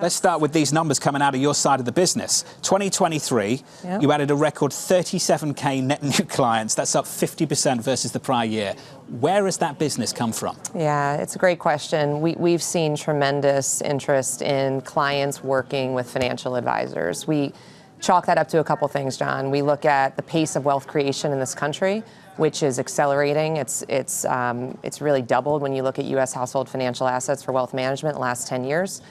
Let's start with these numbers coming out of your side of the business. 2023, you added a record 37K net new clients. That's up 50% versus the prior year. Where has that business come from? Yeah, it's a great question. We've seen tremendous interest in clients working with financial advisors. We chalk that up to a couple things, John. We look at the pace of wealth creation in this country, which is accelerating. It's really doubled when you look at U.S. household financial assets for wealth management in the last 10 years.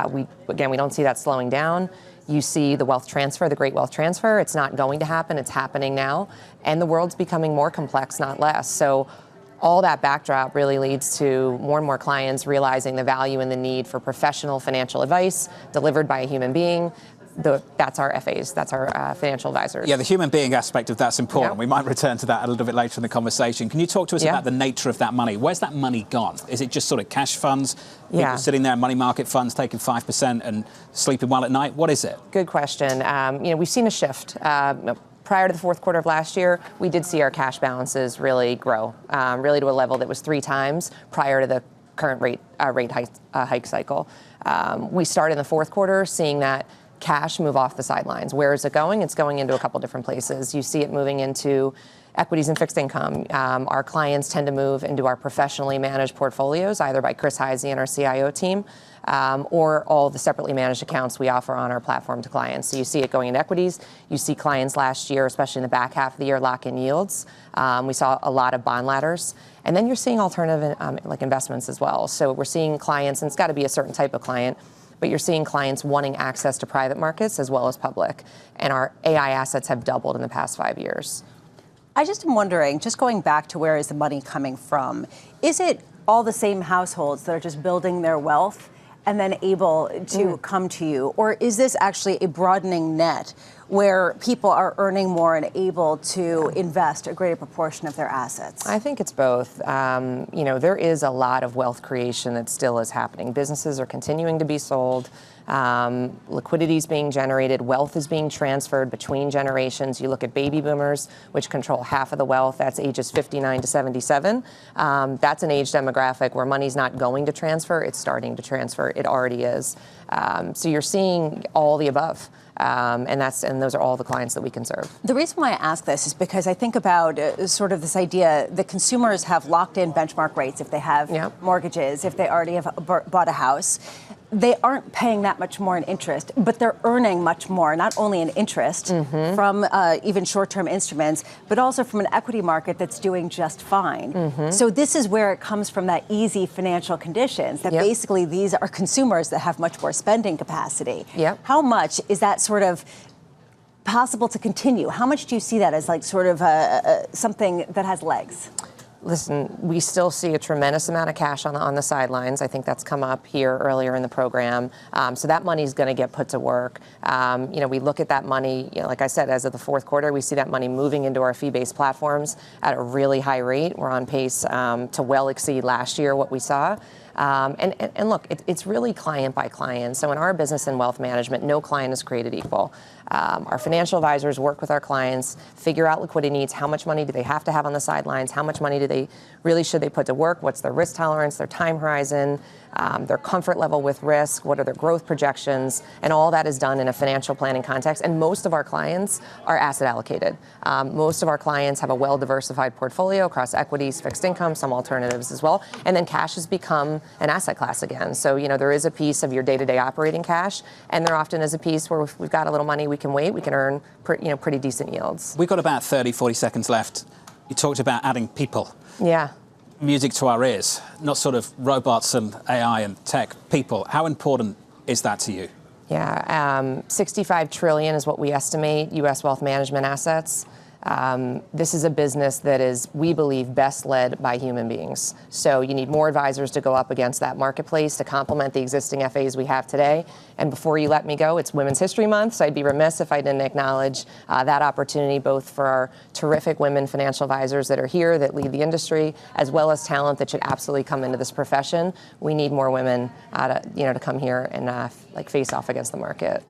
We don't see that slowing down. You see the wealth transfer, the great wealth transfer. It's not going to happen. It's happening now. And the world's becoming more complex, not less. So all that backdrop really leads to more and more clients realizing the value and the need for professional financial advice delivered by a human being. That's our FAs, that's our financial advisors. Yeah, the human being aspect of that's important. We might return to that a little bit later in the conversation. Can you talk to us about the nature of that money? Where's that money gone? Is it just sort of cash funds, people sitting there in money market funds taking 5% and sleeping well at night? What is it? Good question. We've seen a shift. Prior to the fourth quarter of last year, we did see our cash balances really grow, really to a level that was 3 times prior to the current rate hike cycle. We started in the fourth quarter seeing that cash move off the sidelines. Where is it going? It's going into a couple different places. You see it moving into equities and fixed income. Our clients tend to move into our professionally managed portfolios, either by Chris Heisey and our CIO team, or all the separately managed accounts we offer on our platform to clients. So you see it going into equities. You see clients last year, especially in the back half of the year, lock in yields. We saw a lot of bond ladders. And then you're seeing alternative like investments as well. So we're seeing clients, and it's got to be a certain type of client, but you're seeing clients wanting access to private markets as well as public. And our AI assets have doubled in the past 5 years. I just am wondering, just going back to where is the money coming from, is it all the same households that are just building their wealth and then able to come to you? Or is this actually a broadening net where people are earning more and able to invest a greater proportion of their assets? I think it's both. There is a lot of wealth creation that still is happening. Businesses are continuing to be sold. Liquidity is being generated. Wealth is being transferred between generations. You look at baby boomers, which control half of the wealth. That's ages 59 to 77. That's an age demographic where money's not going to transfer. It's starting to transfer. It already is. So you're seeing all the above. And those are all the clients that we can serve. The reason why I ask this is because I think about sort of this idea that consumers have locked in benchmark rates if they have mortgages, if they already have bought a house. They aren't paying that much more in interest, but they're earning much more, not only in interest from even short-term instruments, but also from an equity market that's doing just fine. So this is where it comes from, that easy financial conditions, that basically these are consumers that have much more spending capacity. How much is that sort of possible to continue? How much do you see that as like sort of something that has legs? Listen, we still see a tremendous amount of cash on the sidelines. I think that's come up here earlier in the program. So that money is going to get put to work. We look at that money, like I said, as of the fourth quarter, we see that money moving into our fee-based platforms at a really high rate. We're on pace to well exceed last year what we saw. And look, it's really client by client. So in our business in wealth management, no client is created equal. Our financial advisors work with our clients, figure out liquidity needs, how much money do they have to have on the sidelines, how much money should they put to work, what's their risk tolerance, their time horizon, their comfort level with risk, what are their growth projections, and all that is done in a financial planning context. And most of our clients are asset allocated. Most of our clients have a well-diversified portfolio across equities, fixed income, some alternatives as well. And then cash has become an asset class again. So, there is a piece of your day-to-day operating cash, and there often is a piece where if we've got a little money, we can wait, we can earn pretty decent yields. We've got about 30, 40 seconds left. You talked about adding people. Yeah. Music to our ears, not sort of robots and AI and tech, people. How important is that to you? Yeah, 65 trillion is what we estimate U.S. wealth management assets. This is a business that is, we believe, best led by human beings. So you need more advisors to go up against that marketplace to complement the existing FAs we have today. And before you let me go, it's Women's History Month, so I'd be remiss if I didn't acknowledge that opportunity, both for our terrific women financial advisors that are here, that lead the industry, as well as talent that should absolutely come into this profession. We need more women to come here and face off against the market.